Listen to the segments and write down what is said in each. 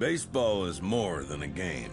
Baseball is more than a game.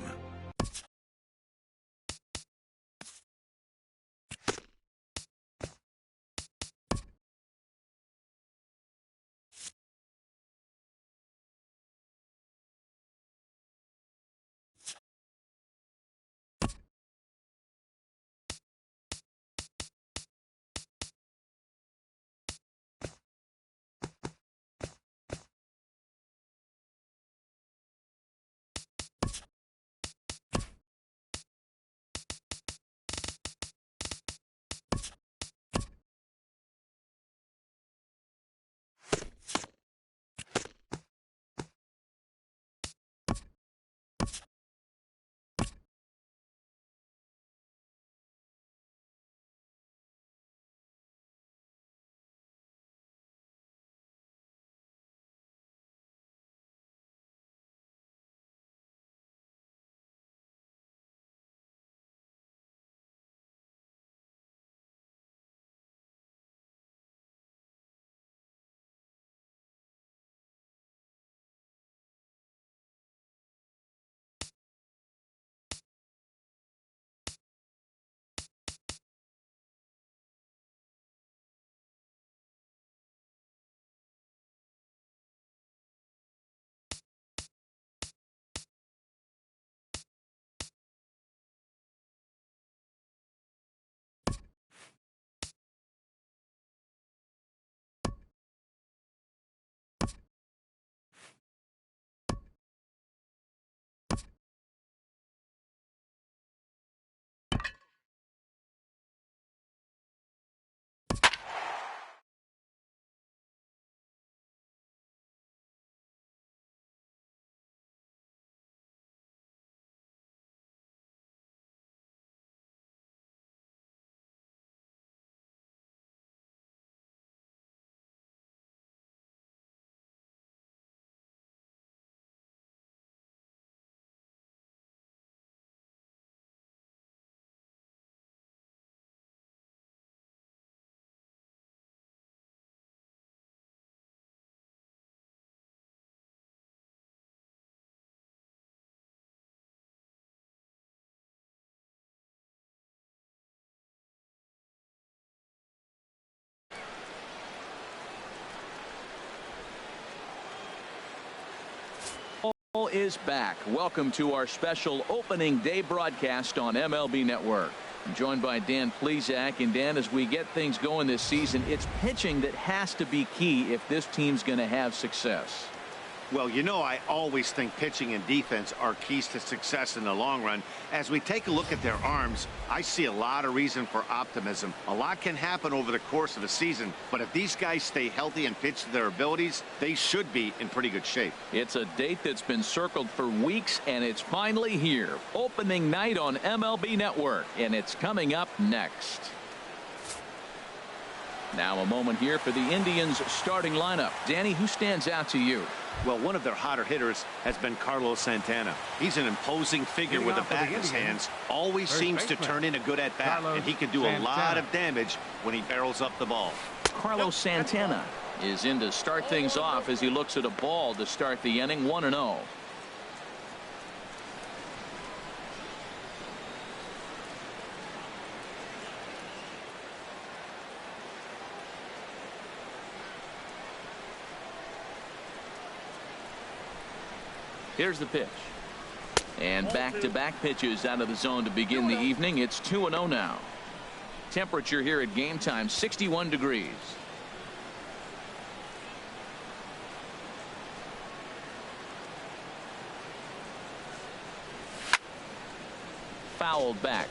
Is back. Welcome to our special opening day broadcast on MLB Network. I'm joined by Dan Plesac. And Dan, as we get things going this season, it's pitching that has to be key if this team's going to have success. Well, you know, I always think pitching and defense are keys to success in the long run. As we take a look at their arms, I see a lot of reason for optimism. A lot can happen over the course of a season, but if these guys stay healthy and pitch to their abilities, they should be in pretty good shape. It's a date that's been circled for weeks, and it's finally here. Opening night on MLB Network, and it's coming up next. Now a moment here for the Indians starting lineup. Danny, who stands out to you? Well, one of their hotter hitters has been Carlos Santana. He's an imposing figure with a bat in his hands. Always seems to turn in a good at-bat, and he can do a lot of damage when he barrels up the ball. Carlos Santana is in to start things off as he looks at a ball to start the inning. 1-0. Here's the pitch. And back-to-back pitches out of the zone to begin the evening. It's 2-0 now. Temperature here at game time, 61 degrees. Fouled back.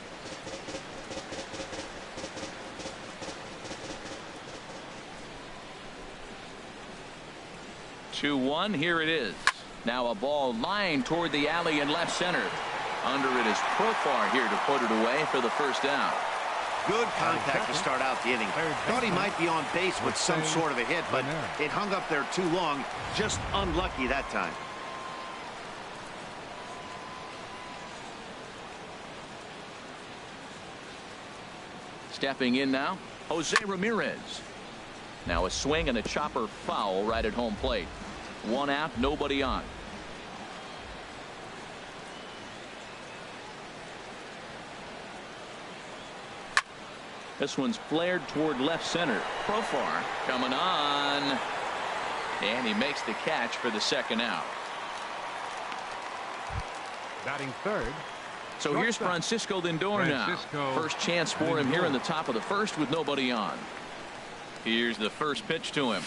Two-one. Here it is. Now a ball lined toward the alley in left center. Under it is Profar here to put it away for the first down. Good contact to start out the inning. Thought he might be on base with some sort of a hit, but it hung up there too long. Just unlucky that time. Stepping in now, Jose Ramirez. Now a swing and a chopper foul right at home plate. One out, nobody on. This one's flared toward left center. Profar coming on. And he makes the catch for the second out. Batting third. So here's Francisco Lindor now. First chance for him here in the top of the first with nobody on. Here's the first pitch to him.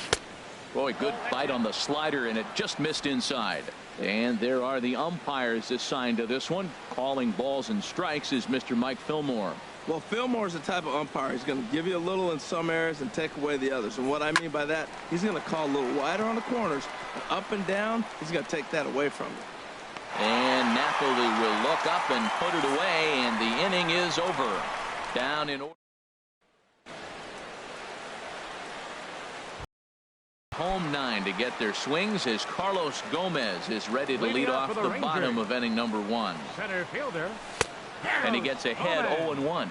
Boy, good bite on the slider, and it just missed inside. And there are the umpires assigned to this one. Calling balls and strikes is Mr. Mike Fillmore. Well, Fillmore's the type of umpire. He's going to give you a little in some areas and take away the others. And what I mean by that, he's going to call a little wider on the corners. And up and down, he's going to take that away from you. And Napoli will look up and put it away, and the inning is over. Down in order. Home 9 to get their swings as Carlos Gomez is ready to lead off the bottom of inning number 1. Center fielder. And he gets ahead 0-1.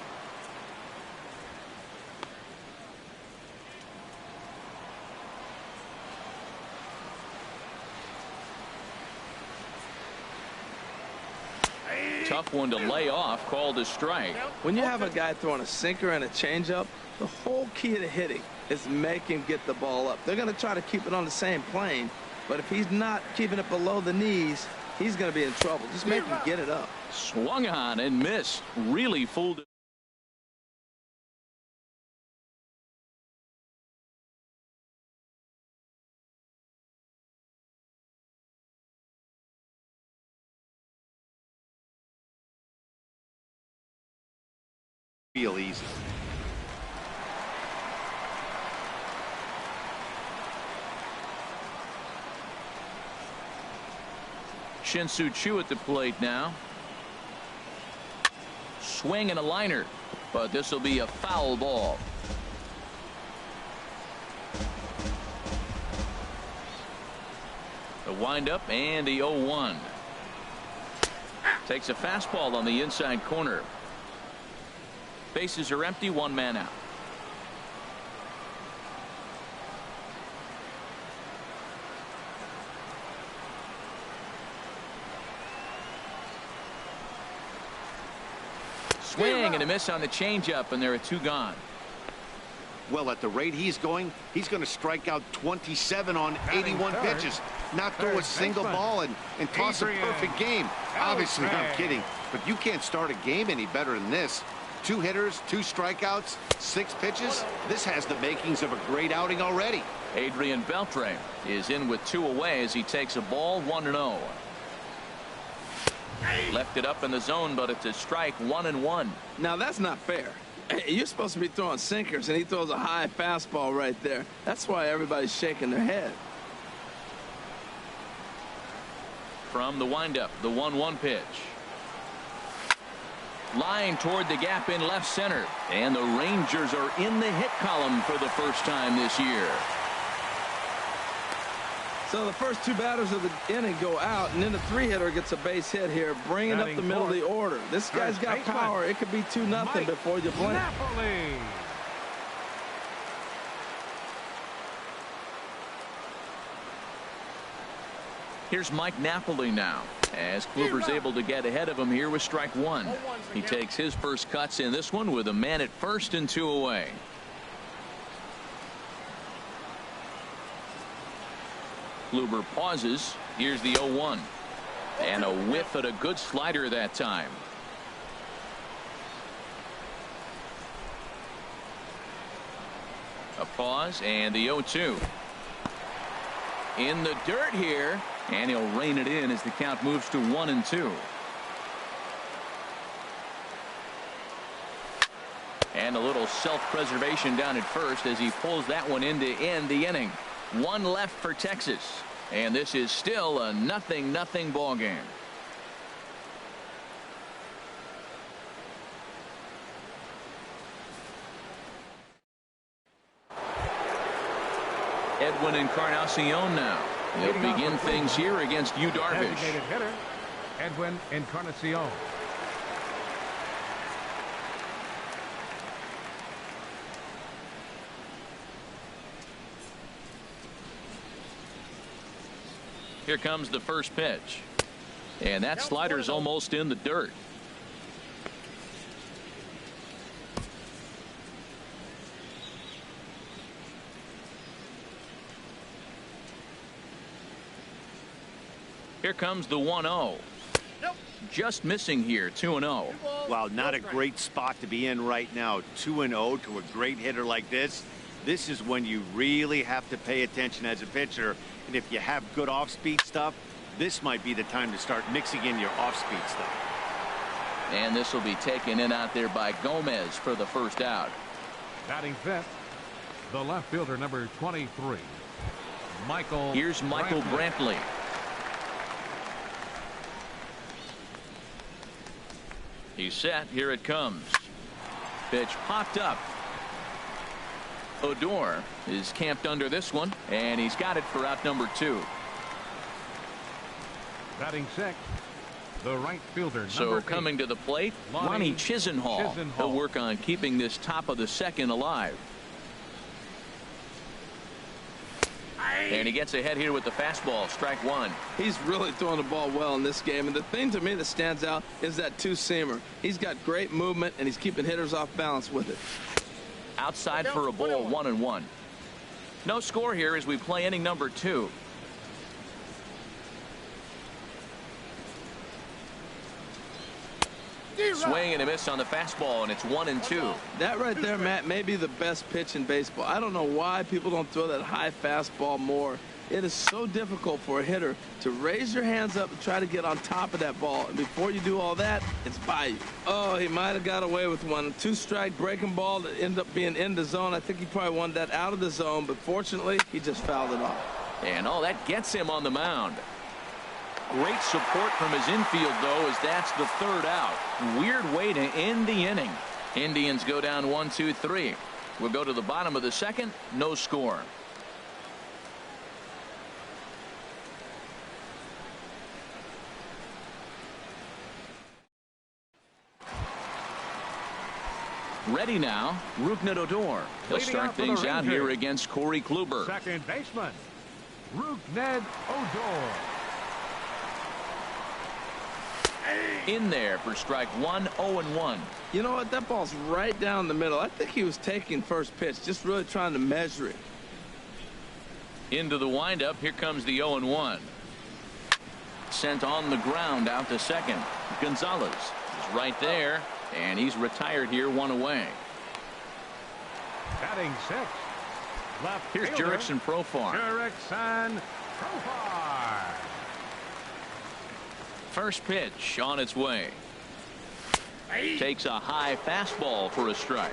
Tough one to lay off, called a strike. When you have a guy throwing a sinker and a changeup, the whole key to hitting is make him get the ball up. They're going to try to keep it on the same plane, but if he's not keeping it below the knees, he's going to be in trouble. Just make him get it up. Swung on and missed. Really fooled it. Feel easy. Shin-Soo Choo at the plate now. Swing and a liner, but this will be a foul ball. The windup and the 0-1. Takes a fastball on the inside corner. Bases are empty, one man out. Swing and a miss on the changeup, and there are two gone. Well, at the rate he's going to strike out 27 on 81 pitches, not throw a single ball and toss a perfect game. Obviously, I'm kidding, but you can't start a game any better than this. 2 hitters, 2 strikeouts, 6 pitches. This has the makings of a great outing already. Adrian Beltre is in with 2 away as he takes a ball, 1-0. Left it up in the zone, but it's a strike, 1-1. Now that's not fair. You're supposed to be throwing sinkers, and he throws a high fastball right there. That's why everybody's shaking their head. From the windup, the 1-1 pitch. Line toward the gap in left center, and the Rangers are in the hit column for the first time this year. So the first 2 batters of the inning go out, and then the 3-hitter gets a base hit here, bringing up the middle of the order. This guy's got power. It could be 2-0 before you blink. Here's Mike Napoli now, as Kluber's able to get ahead of him here with strike 1. He takes his first cuts in this one with a man at first and 2 away. Kluber pauses. Here's the 0-1. And a whiff at a good slider that time. A pause and the 0-2. In the dirt here, and he'll rein it in as the count moves to 1-2. And a little self-preservation down at first as he pulls that one in to end the inning. 1 left for Texas, and this is still a 0-0 ball game. Edwin Encarnacion now. He'll begin things here against Yu Darvish. Designated hitter, Edwin Encarnacion. Here comes the first pitch. And that slider's almost in the dirt. Here comes the 1-0. Just missing here, 2-0. Wow, not a great spot to be in right now. 2-0 to a great hitter like this. This is when you really have to pay attention as a pitcher. And if you have good off-speed stuff, this might be the time to start mixing in your off-speed stuff. And this will be taken in out there by Gomez for the first out. Batting fifth, the left fielder, number 23, Michael. Here's Michael Brantley. He's set. Here it comes. Pitch popped up. Odor is camped under this one, and he's got it for out number 2. Batting sixth, the right fielder. So coming to the plate, Ronnie Chisenhall. He'll work on keeping this top of the second alive. And he gets ahead here with the fastball, strike 1. He's really throwing the ball well in this game. And the thing to me that stands out is that two-seamer. He's got great movement, and he's keeping hitters off balance with it. Outside for a ball, 1-1. No score here as we play inning number 2. Swing and a miss on the fastball, and it's 1-2. That right there, Matt, may be the best pitch in baseball. I don't know why people don't throw that high fastball more. It is so difficult for a hitter to raise your hands up and try to get on top of that ball. And before you do all that, it's by you. Oh, he might have got away with one. 2-strike breaking ball that ended up being in the zone. I think he probably wanted that out of the zone, but fortunately, he just fouled it off. And all that gets him on the mound. Great support from his infield, though, as that's the third out. Weird way to end the inning. Indians go down 1-2-3. We'll go to the bottom of the second. No score. Ready now, Rougned Odor. He'll start things out here against Corey Kluber. Second baseman, Rougned Odor. In there for strike 1, 0-1. You know what? That ball's right down the middle. I think he was taking first pitch, just really trying to measure it. Into the windup. Here comes the 0-1. Sent on the ground out to second. Gonzalez is right there, and he's retired here, 1 away. Batting sixth, left Here's fielder, Jurickson Profar. Jurickson Profar. First pitch on its way. Takes a high fastball for a strike.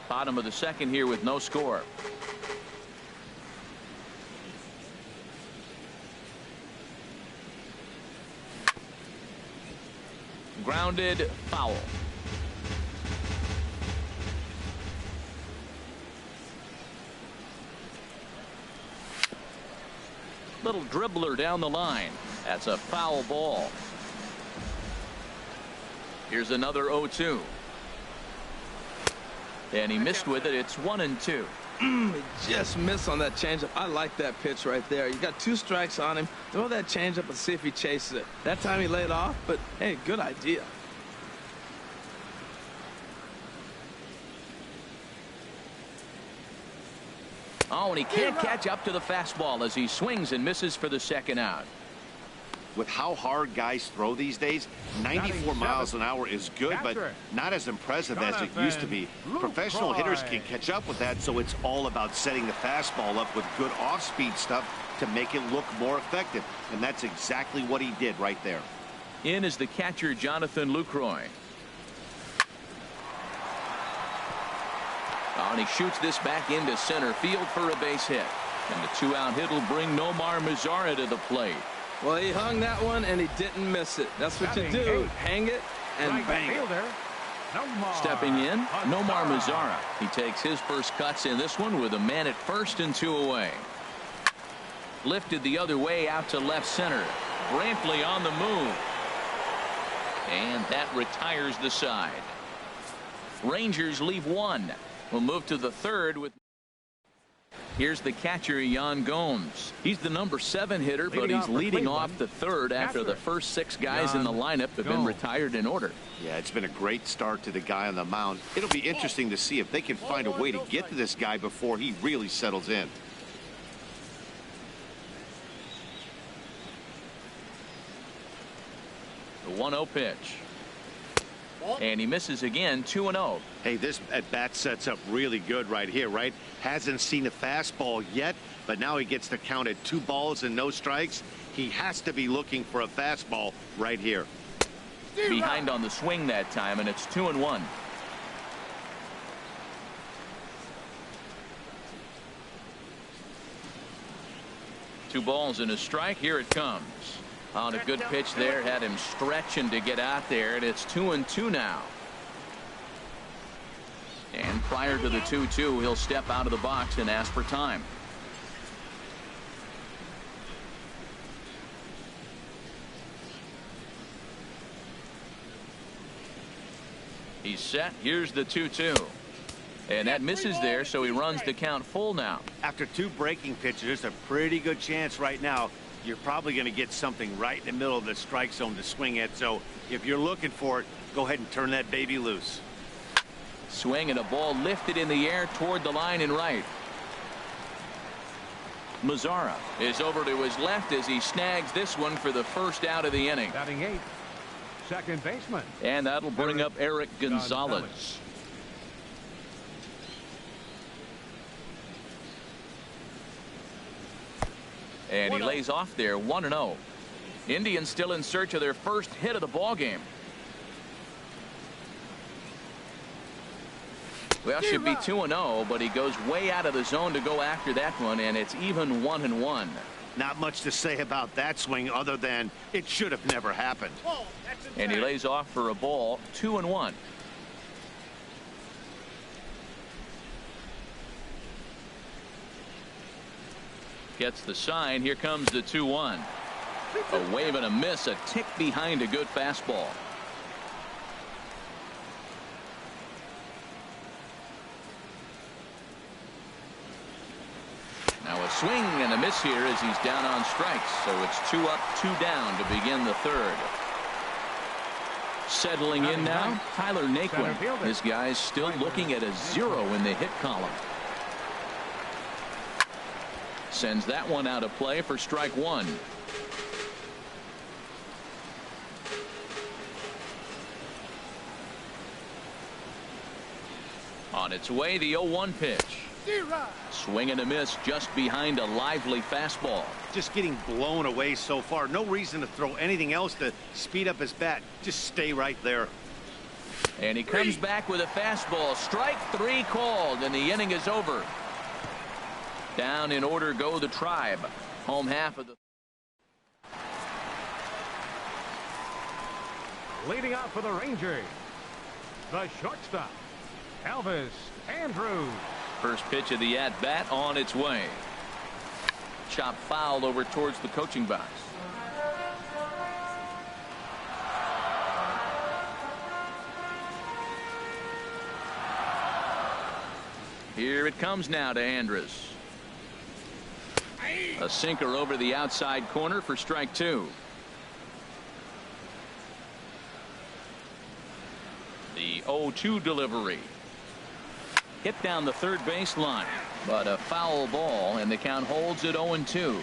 Bottom of the second here with no score. Grounded, foul. Little dribbler down the line. That's a foul ball. Here's another 0-2. And he missed with it. It's 1-2. He just missed on that changeup. I like that pitch right there. You got 2 strikes on him. Throw that changeup and see if he chases it. That time he laid off, but hey, good idea. Oh, and he can't catch up to the fastball as he swings and misses for the second out. With how hard guys throw these days, 94 miles an hour is good, but not as impressive as it used to be. Professional hitters can catch up with that, so it's all about setting the fastball up with good off-speed stuff to make it look more effective. And that's exactly what he did right there. In is the catcher, Jonathan Lucroy. Oh, and he shoots this back into center field for a base hit. And the 2-out hit will bring Nomar Mazara to the plate. Well, he hung that one, and he didn't miss it. That's what you do. Hang it and bang it. Stepping in, Nomar Mazara. He takes his first cuts in this one with a man at first and 2 away. Lifted the other way out to left center. Brantley on the move. And that retires the side. Rangers leave 1. We'll move to the third with. Here's the catcher, Yan Gomes. He's the number 7 hitter, but he's leading off the third after the first 6 guys in the lineup have been retired in order. Yeah, it's been a great start to the guy on the mound. It'll be interesting to see if they can find a way to get to this guy before he really settles in. The 1-0 pitch. And he misses again, 2-0. Hey, this at bat sets up really good right here, right? Hasn't seen a fastball yet, but now he gets to count at 2 balls and no strikes. He has to be looking for a fastball right here. Behind on the swing that time, and it's 2-1. Two balls and a strike. Here it comes. On a good pitch there, had him stretching to get out there, and it's 2-2 now. And prior to the 2-2, he'll step out of the box and ask for time. He's set. Here's the 2-2. And that misses there, so he runs the count full now. After 2 breaking pitches, there's a pretty good chance right now you're probably going to get something right in the middle of the strike zone to swing at. So if you're looking for it, go ahead and turn that baby loose. Swing and a ball lifted in the air toward the line and right. Mazzara is over to his left as he snags this one for the first out of the inning. Batting 8th, second baseman. And that'll bring up Eric Gonzalez. And he lays off there, 1-0. Indians still in search of their first hit of the ball game. Well, should be 2-0, but he goes way out of the zone to go after that one, and it's even 1-1. Not much to say about that swing other than it should have never happened. And he lays off for a ball, 2-1. Gets the sign. Here comes the 2-1. A wave and a miss, a tick behind a good fastball. Now a swing and a miss here as he's down on strikes. So it's 2 up, 2 down to begin the third. Settling in now, Tyler Naquin. This guy's still looking at a 0 in the hit column. Sends that one out of play for strike 1. On its way, the 0-1 pitch. Swing and a miss just behind a lively fastball. Just getting blown away so far. No reason to throw anything else to speed up his bat. Just stay right there. And he comes back with a fastball. Strike 3 called, and the inning is over. Down in order go the Tribe. Home half of the. Leading off for the Rangers, the shortstop, Elvis Andrus. First pitch of the at-bat on its way. Chop foul over towards the coaching box. Here it comes now to Andrus. A sinker over the outside corner for strike 2. The 0-2 delivery. Hit down the third base line, but a foul ball, and the count holds at 0-2.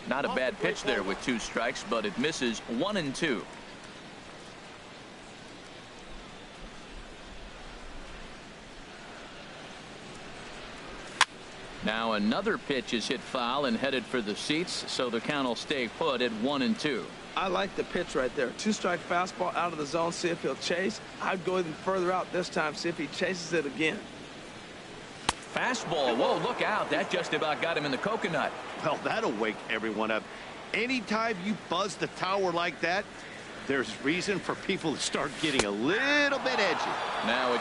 Not a bad pitch there with 2 strikes, but it misses 1-2. Now another pitch is hit foul and headed for the seats, so the count will stay put at 1-2. I like the pitch right there. 2-strike fastball out of the zone. See if he'll chase. I'd go even further out this time. See if he chases it again. Fastball. Whoa, look out. That just about got him in the coconut. Well, that'll wake everyone up. Anytime you buzz the tower like that, there's reason for people to start getting a little bit edgy. Now it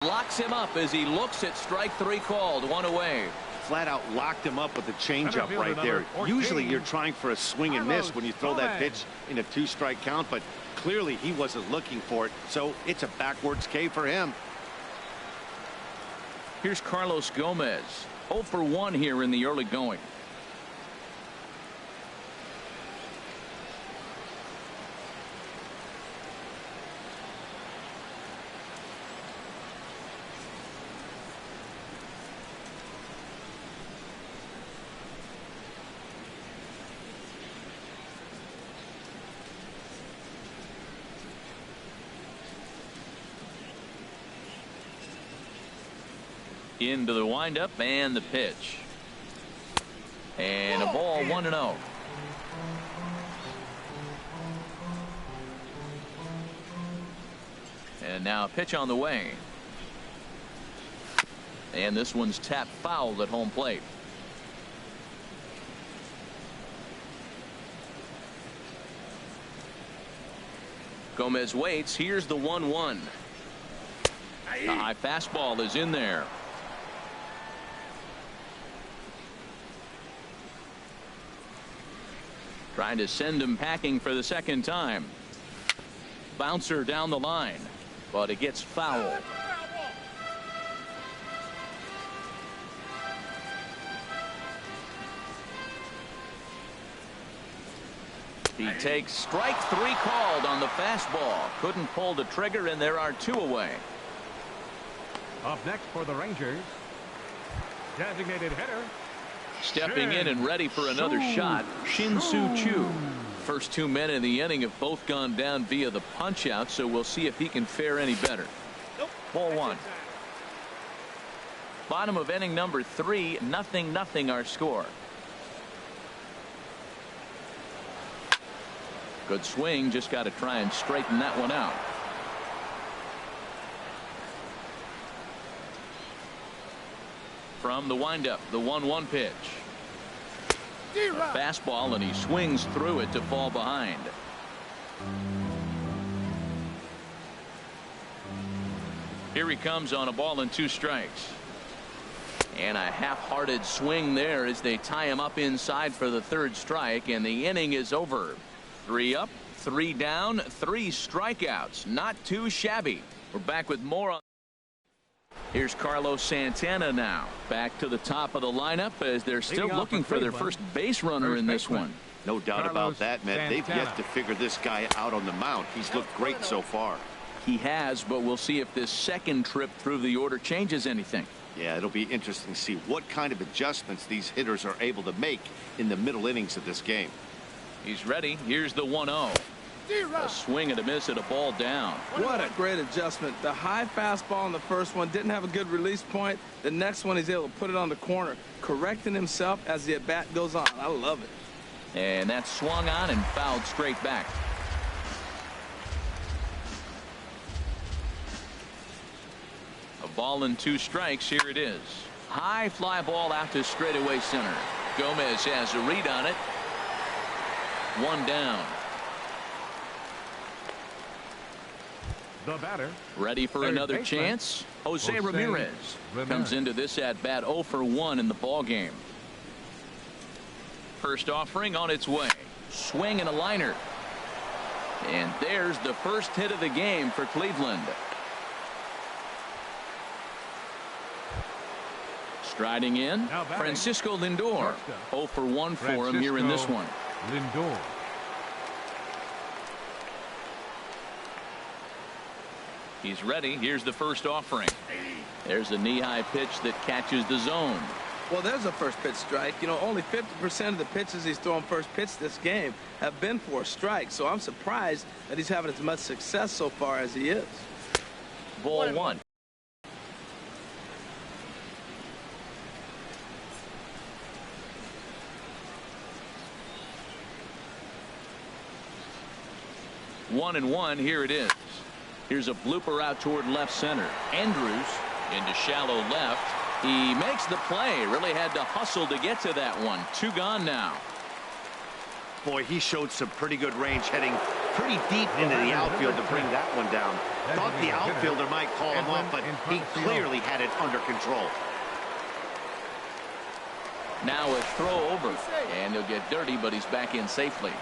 locks him up as he looks at strike 3 called. 1 away. Flat out locked him up with a changeup right there. Usually you're trying for a swing and miss when you throw that pitch in a 2-strike count, but clearly he wasn't looking for it, so it's a backwards K for him. Here's Carlos Gomez. 0 for 1 here in the early going. Into the windup and the pitch. And a ball 1-0. And now a pitch on the way. And this one's tapped foul at home plate. Gomez waits. Here's the 1-1. The high fastball is in there. Trying to send him packing for the second time. Bouncer down the line, but it gets fouled. He takes strike 3 called on the fastball. Couldn't pull the trigger, and there are 2 away. Up next for the Rangers, designated hitter. Stepping in and ready for another shot, Shin-Soo Choo. First 2 men in the inning have both gone down via the punch out, so we'll see if he can fare any better. Ball 1. Bottom of inning number 3, 0-0 our score. Good swing, just got to try and straighten that one out. From the windup, the 1-1 pitch. A fastball, and he swings through it to fall behind. Here he comes on a ball and 2 strikes. And a half-hearted swing there as they tie him up inside for the 3rd strike, and the inning is over. 3 up, 3 down, 3 strikeouts. Not too shabby. We're back with more on. Here's Carlos Santana now. Back to the top of the lineup as they're still looking for their first base runner in this one. No doubt about that, Matt. They've yet to figure this guy out on the mound. He's looked great so far. He has, but we'll see if this second trip through the order changes anything. Yeah, it'll be interesting to see what kind of adjustments these hitters are able to make in the middle innings of this game. He's ready. Here's the 1-0. A swing and a miss at a ball down. What a great adjustment. The high fastball in the first one didn't have a good release point. The next one he's able to put it on the corner, correcting himself as the at bat goes on. I love it. And that's swung on and fouled straight back. A ball and 2 strikes. Here it is. High fly ball out to straightaway center. Gomez has a read on it. 1 down. The batter. Ready for another chance. Jose Ramirez comes into this at bat 0 for 1 in the ball game. First offering on its way. Swing and a liner. And there's the first hit of the game for Cleveland. Striding in, Francisco Lindor. 0 for 1 for him here in this one. Lindor. He's ready. Here's the first offering. There's a knee-high pitch that catches the zone. Well, there's a first pitch strike. You know, only 50% of the pitches he's thrown first pitch this game have been for a strike. So I'm surprised that he's having as much success so far as he is. Ball 1. One and 1. Here it is. Here's a blooper out toward left center. Andrews into shallow left. He makes the play. Really had to hustle to get to that one. 2 gone now. Boy, he showed some pretty good range, heading pretty deep into the outfield to bring that one down. Thought the outfielder might call him off, but he clearly had it under control. Now a throw over, and he'll get dirty, but he's back in safely.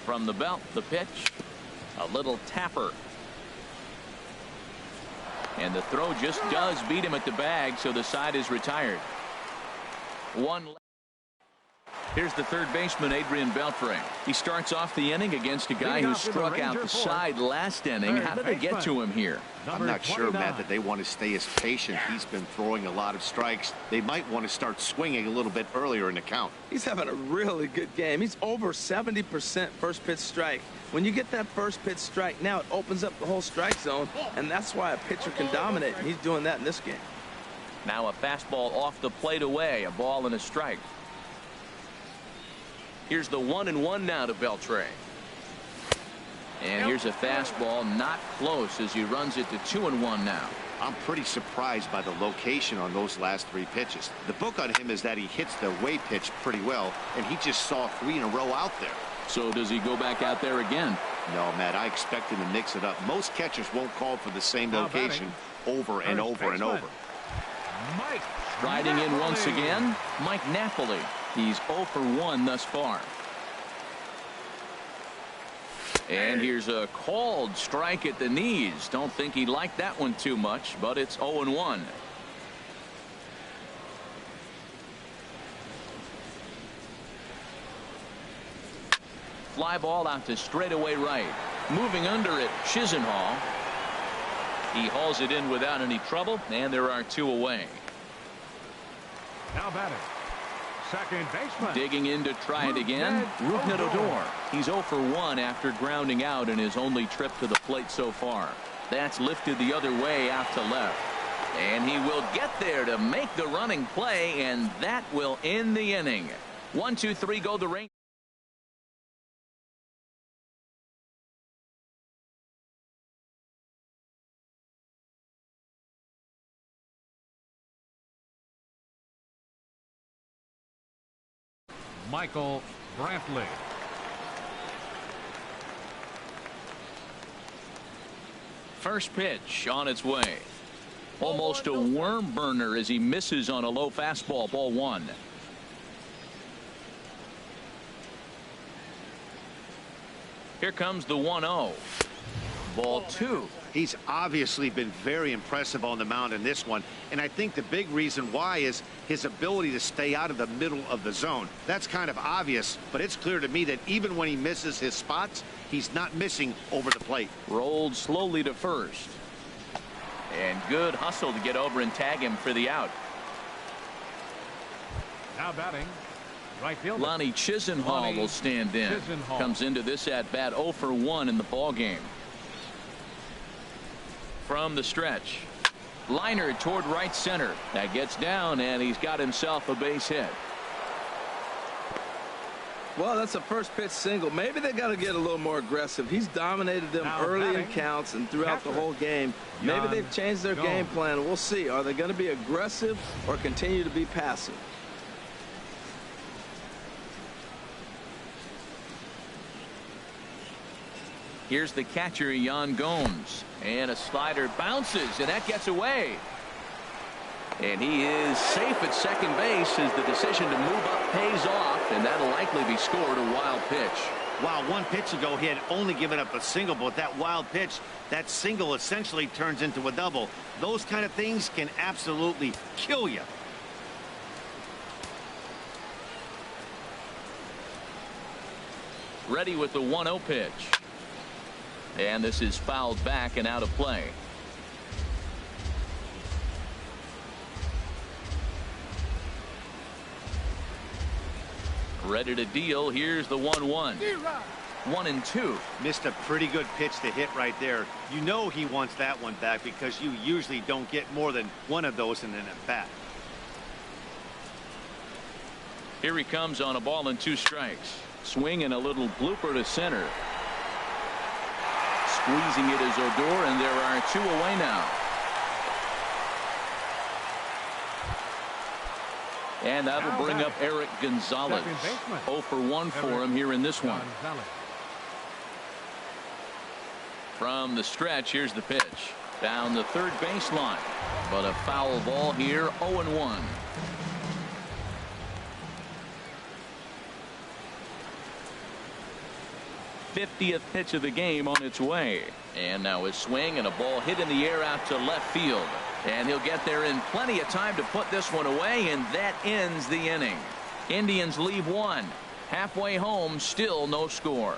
From the belt, the pitch, a little tapper. And the throw just does beat him at the bag, so the side is retired. 1 left. Here's the third baseman, Adrian Beltre. He starts off the inning against a guy who struck out the side last inning. How did they get to him here? I'm not sure, Matt, that they want to stay as patient. He's been throwing a lot of strikes. They might want to start swinging a little bit earlier in the count. He's having a really good game. He's over 70% first pitch strike. When you get that first pitch strike, now it opens up the whole strike zone, and that's why a pitcher can dominate, and he's doing that in this game. Now a fastball off the plate away, a ball and a strike. Here's the 1-1 now to Beltre. And here's a fastball, not close, as he runs it to 2-1 now. I'm pretty surprised by the location on those last 3 pitches. The book on him is that he hits the way pitch pretty well, and he just saw 3 in a row out there. So does he go back out there again? No, Matt, I expect him to mix it up. Most catchers won't call for the same location over and over and over. Mike Riding in once again, Mike Napoli. He's 0 for 1 thus far. And here's a called strike at the knees. Don't think he liked that one too much, but it's 0-1. Fly ball out to straightaway right. Moving under it, Chisenhall. He hauls it in without any trouble, and there are 2 away. Now batting, second baseman. Digging in to try it again, Rougned Odor. He's 0 for 1 after grounding out in his only trip to the plate so far. That's lifted the other way out to left. And he will get there to make the running play, and that will end the inning. 1, 2, 3 go the Rangers. Michael Brantley. First pitch on its way. Almost a worm burner as he misses on a low fastball. Ball 1. Here comes the 1-0. Ball 2. He's obviously been very impressive on the mound in this one, and I think the big reason why is his ability to stay out of the middle of the zone. That's kind of obvious, but it's clear to me that even when he misses his spots, he's not missing over the plate. Rolled slowly to first. And good hustle to get over and tag him for the out. Now batting, right fielder Lonnie Chisenhall will stand in. Comes into this at bat 0 for 1 in the ball game. From the stretch, liner toward right center. That gets down, and he's got himself a base hit. Well, that's a first pitch single. Maybe they got to get a little more aggressive. He's dominated them early in counts and throughout the whole game. Maybe they've changed their game plan. We'll see. Are they going to be aggressive or continue to be passive? Here's the catcher, Yan Gomes. And a slider bounces, and that gets away. And he is safe at second base as the decision to move up pays off, and that'll likely be scored a wild pitch. Wow, 1 pitch ago he had only given up a single, but that wild pitch, that single essentially turns into a double. Those kind of things can absolutely kill you. Ready with the 1-0 pitch. And this is fouled back and out of play. Ready to deal. Here's the 1-1. 1-2. Missed a pretty good pitch to hit right there. You know he wants that one back because you usually don't get more than 1 of those in an at bat. Here he comes on a ball and 2 strikes. Swing and a little blooper to center. Squeezing it is Odor, and there are 2 away now. And that'll bring up Eric Gonzalez. 0 for 1 for him here in this one. From the stretch, here's the pitch. Down the third baseline. But a foul ball here, 0-1. '50th pitch of the game on its way. And now a swing and a ball hit in the air out to left field. And he'll get there in plenty of time to put this one away, and that ends the inning. Indians leave one. Halfway home, still no score.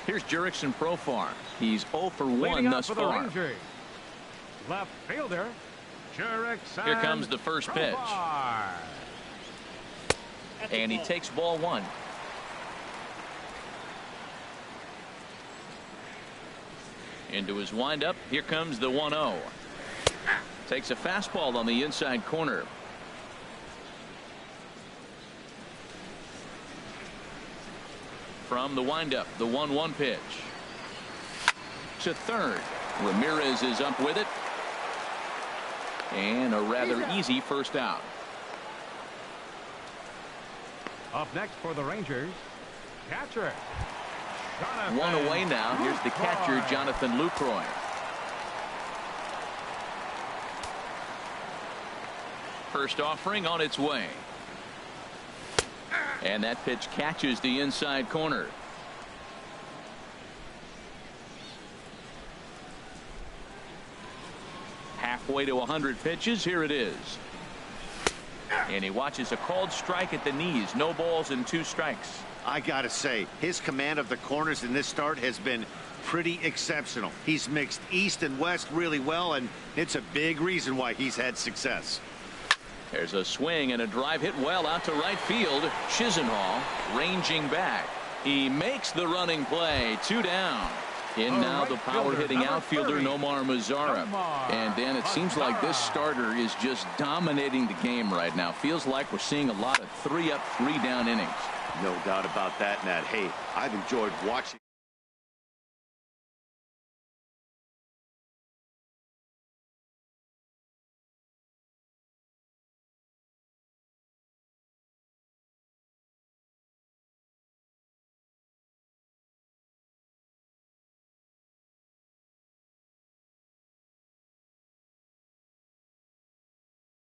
Here's Jurickson Profar. He's 0 for 1 thus far. Left fielder, Jurickson. Here comes the first pitch. And he takes ball 1. Into his windup. Here comes the 1-0. Takes a fastball on the inside corner. From the windup, the 1-1 pitch. To third. Ramirez is up with it. And a rather easy first out. Up next for the Rangers, catcher. Jonathan One away now. Here's the catcher, Lucroy. Jonathan Lucroy. First offering on its way. And that pitch catches the inside corner. Halfway to 100 pitches. Here it is. And he watches a called strike at the knees. No balls and 2 strikes. I gotta say, his command of the corners in this start has been pretty exceptional. He's mixed east and west really well, and it's a big reason why he's had success. There's a swing and a drive hit well out to right field. Chisenhall ranging back. He makes the running play. 2 down. In now the power hitting outfielder Nomar Mazara. And Dan, it seems like this starter is just dominating the game right now. Feels like we're seeing a lot of 3 up, 3 down innings. No doubt about that, Nat. Hey, I've enjoyed watching.